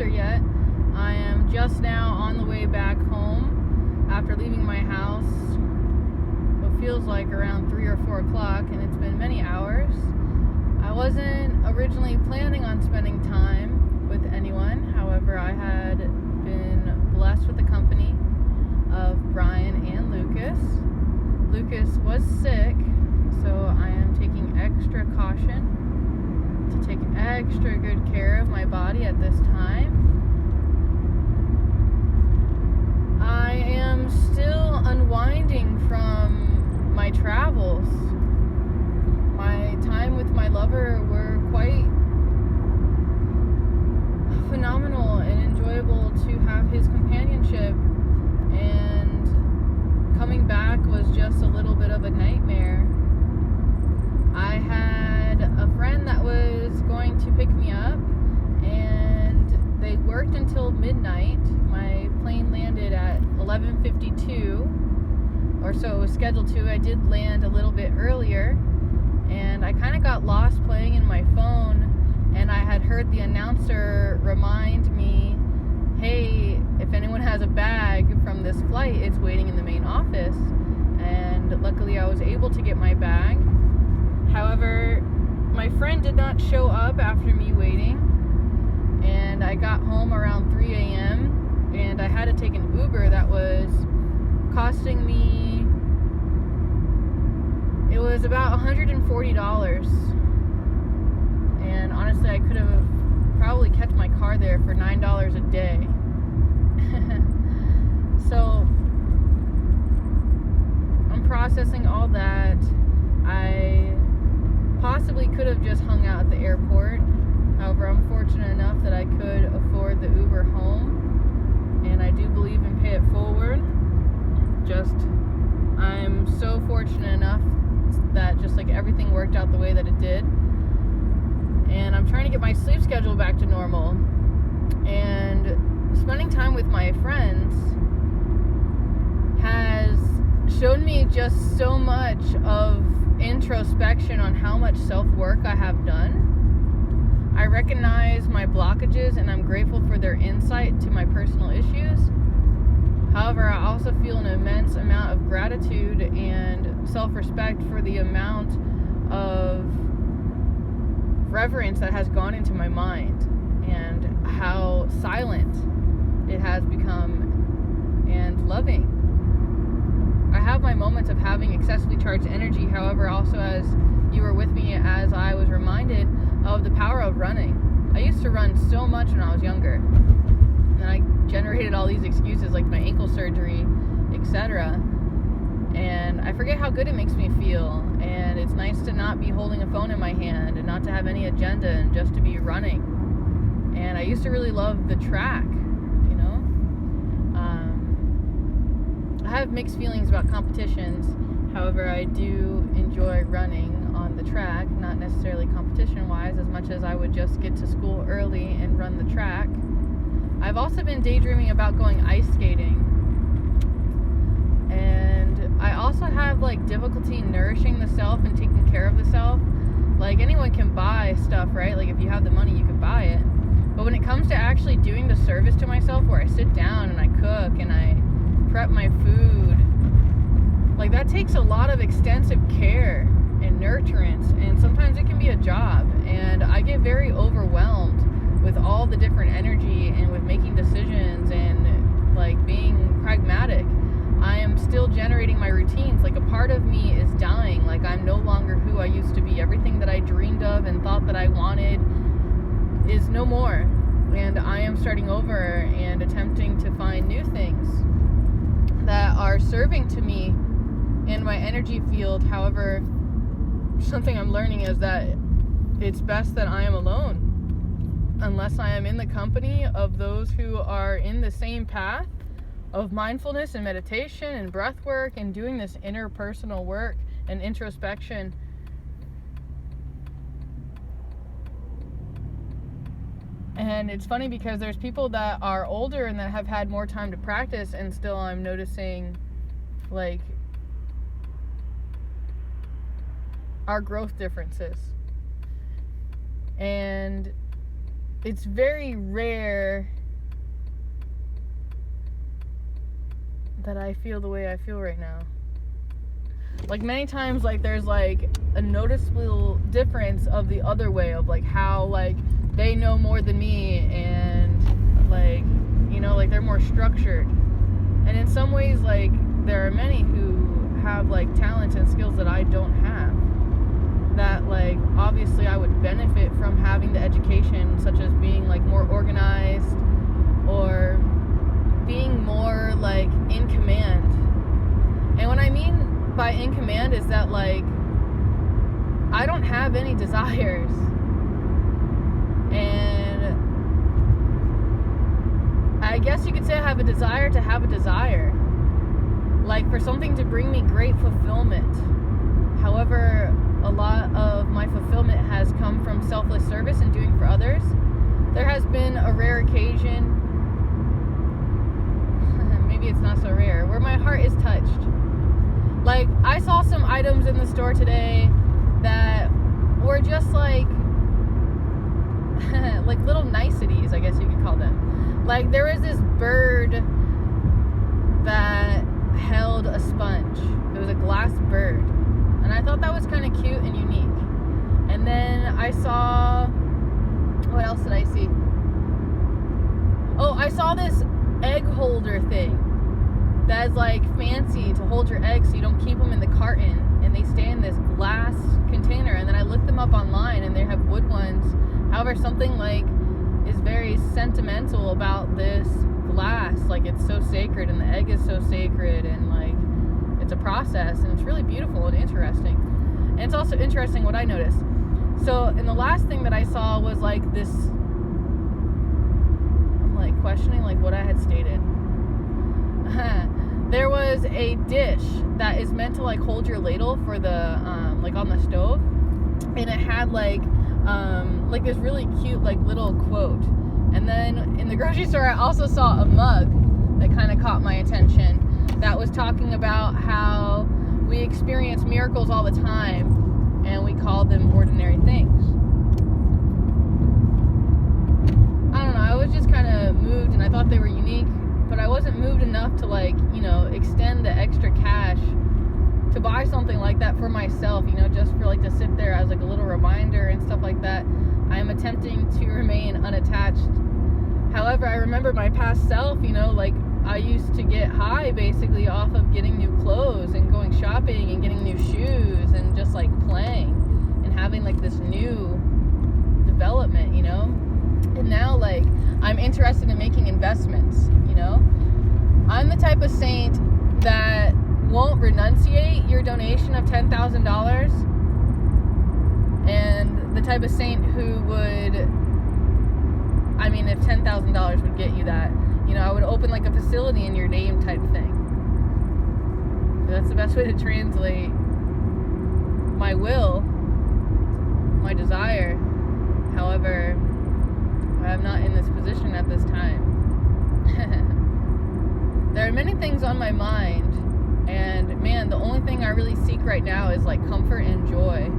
answer yet. I am just now on the way back home after leaving my house. What feels like around 3 or 4 o'clock, and it's been many hours. I wasn't originally planning on spending time with anyone. However, I had been blessed with the company of Brian and Lucas. Lucas was sick, so I am taking extra caution to take extra good care of my body at this time. I am still unwinding from my travels. My time with my lover were quite phenomenal and enjoyable to have his companionship, and coming back was just a little bit of a nightmare. I had a friend that was going to pick me up, and they worked until midnight. My plane landed at 11:52, or so it was scheduled to. I did land a little bit earlier, and I kind of got lost playing in my phone, and I had heard the announcer remind me, hey, if anyone has a bag from this flight, it's waiting in the main office. And luckily I was able to get my bag. However, my friend did not show up after me waiting, and I got home around 3 a.m. and I had to take an Uber that was costing me, it was about $140. And honestly, I could have probably kept my car there for $9 a day. So I'm processing all that. I possibly could have just hung out at the airport. However, I'm fortunate enough that I could afford the Uber home, and I do believe in pay it forward. I'm so fortunate enough that just like everything worked out the way that it did. And I'm trying to get my sleep schedule back to normal. And spending time with my friends has shown me just so much of introspection on how much self-work I have done. I recognize my blockages, and I'm grateful for their insight to my personal issues. However, I also feel an immense amount of gratitude and self-respect for the amount of reverence that has gone into my mind and how silent it has become and loving. I have my moments of having excessively charged energy. However, also as you were with me, as I was reminded of the power of running. I used to run so much when I was younger, and I generated all these excuses like my ankle surgery, etc. And I forget how good it makes me feel, and it's nice to not be holding a phone in my hand and not to have any agenda and just to be running. And I used to really love the track, you know. I have mixed feelings about competitions. However, I do enjoy running on the track, not necessarily competition-wise, as much as I would just get to school early and run the track. I've also been daydreaming about going ice skating. And I also have like difficulty nourishing the self and taking care of the self. Like anyone can buy stuff, right? Like if you have the money, you can buy it. But when it comes to actually doing the service to myself, where I sit down and I cook and I prep my food, like that takes a lot of extensive care and nurturance, and sometimes it can be a job, and I get very overwhelmed with all the different energy and with making decisions and like being pragmatic. I am still generating my routines. Like a part of me is dying. Like I'm no longer who I used to be. Everything that I dreamed of and thought that I wanted is no more, and I am starting over and attempting to find new things that are serving to me in my energy field. However, something I'm learning is that it's best that I am alone, unless I am in the company of those who are in the same path of mindfulness and meditation and breath work and doing this interpersonal work and introspection. And it's funny because there's people that are older and that have had more time to practice, and still I'm noticing like our growth differences. And it's very rare that I feel the way I feel right now. Like, many times, like, there's, like, a noticeable difference of the other way, of, like, how, like, they know more than me, and, like, you know, like, they're more structured. And in some ways, like, there are many who have, like, talents and skills that I don't have. That, like, obviously I would benefit from having the education, such as being, like, more organized, or being more, like, in command. And what I mean by in command is that, like, I don't have any desires, and I guess you could say I have a desire to have a desire, like, for something to bring me great fulfillment. However, a lot of my fulfillment has come from selfless service and doing for others. There has been a rare occasion, maybe it's not so rare, where my heart is touched. Like, I saw some items in the store today that were just like like little niceties, I guess you could call them. Like, there was this bird that held a sponge. It was a glass bird. And I thought that was kind of cute and unique. And then I saw, what else did I see? Oh, I saw this egg holder thing that's, like, fancy to hold your eggs so you don't keep them in the carton, and they stay in this glass container. And then I looked them up online, and they have wood ones. However, something, like, is very sentimental about this glass. Like, it's so sacred, and the egg is so sacred, and, like, it's a process, and it's really beautiful and interesting. And it's also interesting what I noticed. So, and the last thing that I saw was, like, this, I'm, like, questioning, like, what I had stated. There was a dish that is meant to, like, hold your ladle for the, like, on the stove, and it had, like this really cute, like, little quote. And then in the grocery store, I also saw a mug that kind of caught my attention, that was talking about how we experience miracles all the time, and we call them ordinary things. I don't know, I was just kind of moved, and I thought they were unique, but I wasn't moved enough to, like, you know, extend the extra cash to buy something like that for myself, you know, just for, like, to sit there as, like, a little reminder and stuff like that. I am attempting to remain unattached. However, I remember my past self, you know, like, I used to get high basically off of getting new clothes and going shopping and getting new shoes and just, like, playing and having, like, this new development, you know. And now, like, I'm interested in making investments, you know. I'm the type of saint that won't renunciate your donation of $10,000, and the type of saint who would, I mean, if $10,000 would get you that, you know, I would open, like, a facility in your name type thing. That's the best way to translate my will, my desire. However, I'm not in this position at this time. There are many things on my mind, and man, the only thing I really seek right now is, like, comfort and joy.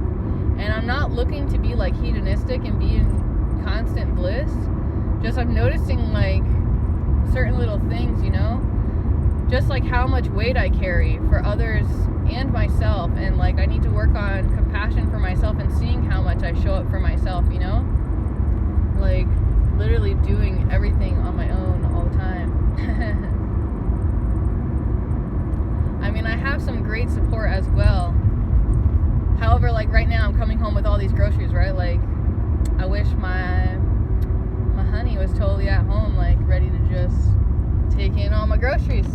And I'm not looking to be, like, hedonistic and be in constant bliss. Just, I'm noticing, like, certain little things, you know, just, like, how much weight I carry for others and myself, and, like, I need to work on compassion for myself and seeing how much I show up for myself, you know, like, literally doing everything on my own all the time. I mean, I have some great support as well. However, like, right now I'm coming home with all these groceries, right? Like, I wish my honey was totally at home, like, ready to just take in all my groceries.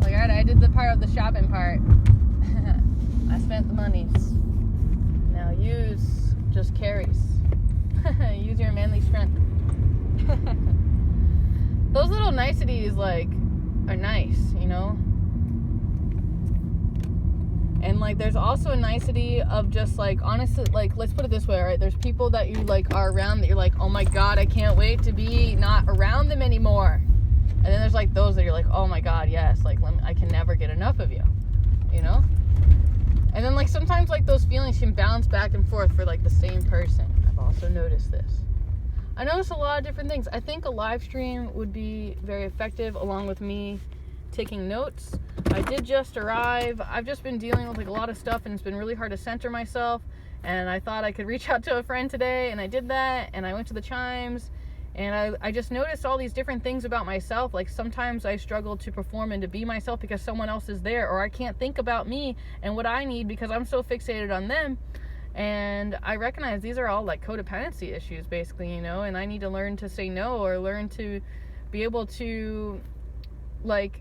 Like, alright, I did the part of the shopping part. I spent the monies. Now use just carries. Use your manly strength. Those little niceties, like, are nice, you know? And, like, there's also a nicety of just, like, honestly, like, let's put it this way, right? There's people that you, like, are around that you're like, oh my god, I can't wait to be not around them anymore. And then there's, like, those that you're like, oh my god, yes, like, I can never get enough of you, you know? And then, like, sometimes, like, those feelings can bounce back and forth for, like, the same person. I've also noticed this. I noticed a lot of different things. I think a live stream would be very effective along with me taking notes. I did just arrive. I've just been dealing with like a lot of stuff, and it's been really hard to center myself, and I thought I could reach out to a friend today, and I did that, and I went to the Chimes, and I just noticed all these different things about myself. Like sometimes I struggle to perform and to be myself because someone else is there, or I can't think about me and what I need because I'm so fixated on them. And I recognize these are all like codependency issues basically, you know, and I need to learn to say no, or learn to be able to like,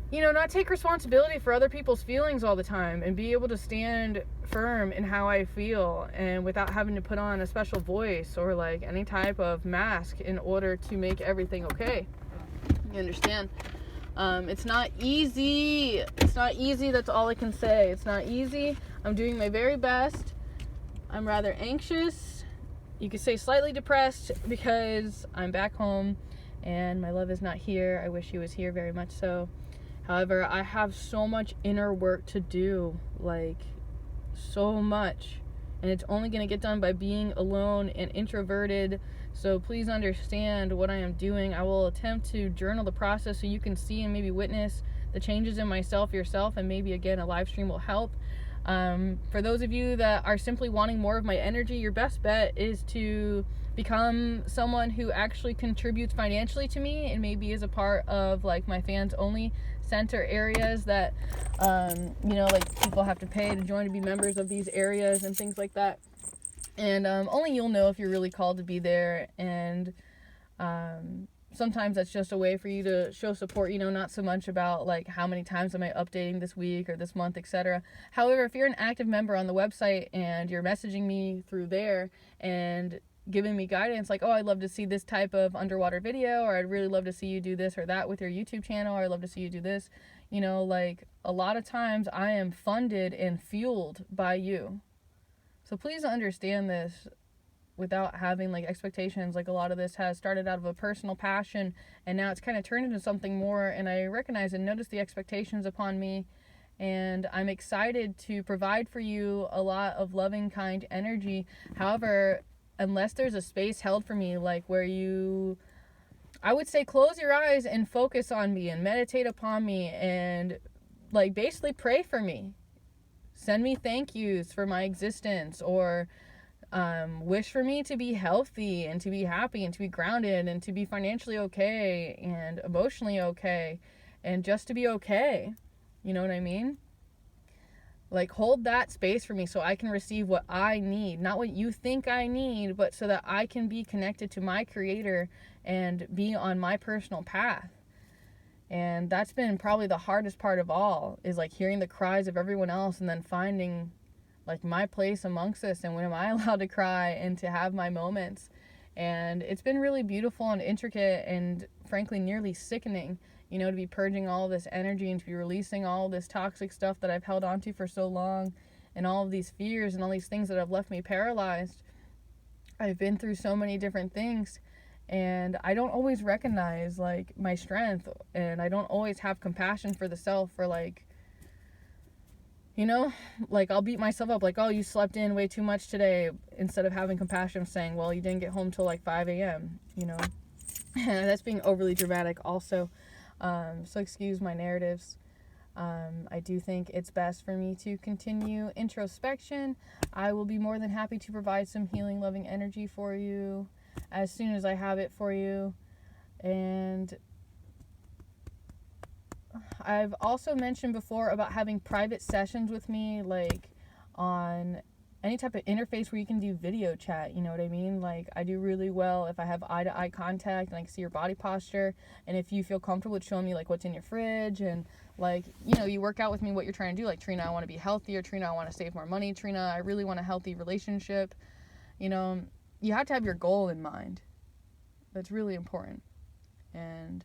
you know, not take responsibility for other people's feelings all the time, and be able to stand firm in how I feel, and without having to put on a special voice or like any type of mask in order to make everything okay. You understand? It's not easy. It's not easy. That's all I can say. It's not easy. I'm doing my very best. I'm rather anxious. You could say slightly depressed because I'm back home and my love is not here. I wish he was here very much so. However, I have so much inner work to do, like so much. And it's only going to get done by being alone and introverted. So please understand what I am doing. I will attempt to journal the process so you can see and maybe witness the changes in myself yourself, and maybe again a live stream will help. For those of you that are simply wanting more of my energy, your best bet is to become someone who actually contributes financially to me, and maybe is a part of like my fans only center areas that you know, like people have to pay to join to be members of these areas and things like that. And only you'll know if you're really called to be there. And sometimes that's just a way for you to show support, you know, not so much about like how many times am I updating this week or this month, etc. However, if you're an active member on the website and you're messaging me through there and giving me guidance like, oh, I'd love to see this type of underwater video, or I'd really love to see you do this or that with your YouTube channel, or I'd love to see you do this, you know, like a lot of times I am funded and fueled by you. So please understand this without having like expectations. Like a lot of this has started out of a personal passion, and now it's kind of turned into something more, and I recognize and notice the expectations upon me, and I'm excited to provide for you a lot of loving, kind energy. However, unless there's a space held for me, like where you, I would say close your eyes and focus on me and meditate upon me and like basically pray for me. Send me thank yous for my existence, or wish for me to be healthy and to be happy and to be grounded and to be financially okay and emotionally okay and just to be okay. You know what I mean? Like hold that space for me so I can receive what I need, not what you think I need, but so that I can be connected to my creator and be on my personal path. And that's been probably the hardest part of all, is like hearing the cries of everyone else and then finding like my place amongst this, and when am I allowed to cry and to have my moments. And it's been really beautiful and intricate and frankly nearly sickening, you know, to be purging all this energy and to be releasing all this toxic stuff that I've held onto for so long, and all of these fears and all these things that have left me paralyzed. I've been through so many different things, and I don't always recognize like my strength, and I don't always have compassion for the self, for like, you know, like I'll beat myself up like, oh, you slept in way too much today, instead of having compassion, saying, well, you didn't get home till like 5 a.m., you know. That's being overly dramatic also. So excuse my narratives. I do think it's best for me to continue introspection. I will be more than happy to provide some healing, loving energy for you as soon as I have it for you. And I've also mentioned before about having private sessions with me, like on any type of interface where you can do video chat, you know what I mean? Like I do really well if I have eye-to-eye contact and I can see your body posture, and if you feel comfortable with showing me like what's in your fridge, and like, you know, you work out with me what you're trying to do, like, Trina, I want to be healthier, Trina, I want to save more money, Trina, I really want a healthy relationship. You know, you have to have your goal in mind. That's really important. And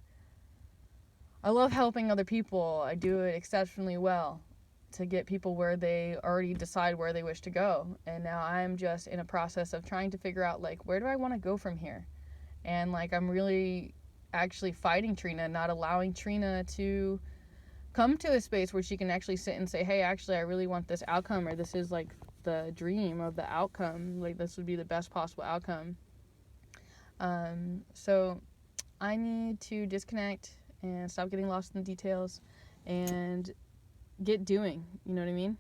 I love helping other people. I do it exceptionally well to get people where they already decide where they wish to go. And now I'm just in a process of trying to figure out, like, where do I want to go from here? And, like, I'm really actually fighting Trina, not allowing Trina to come to a space where she can actually sit and say, hey, actually, I really want this outcome, or this is, like, the dream, of the outcome. Like, this would be the best possible outcome. So I need to disconnect and stop getting lost in the details and get doing, you know what I mean?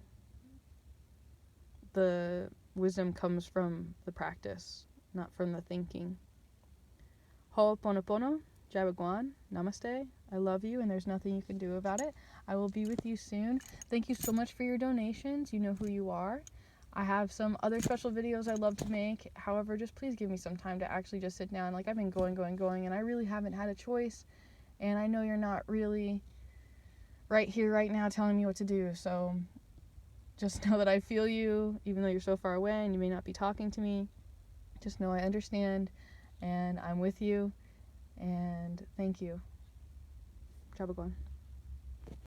The wisdom comes from the practice, not from the thinking. Ho'oponopono, Jabagwan, namaste. I love you, and there's nothing you can do about it. I will be with you soon. Thank you so much for your donations. You know who you are. I have some other special videos I'd love to make. However, just please give me some time to actually just sit down. Like, I've been going, and I really haven't had a choice. And I know you're not really right here, right now, telling me what to do. So just know that I feel you, even though you're so far away and you may not be talking to me. Just know I understand, and I'm with you. And thank you. Jabagwan.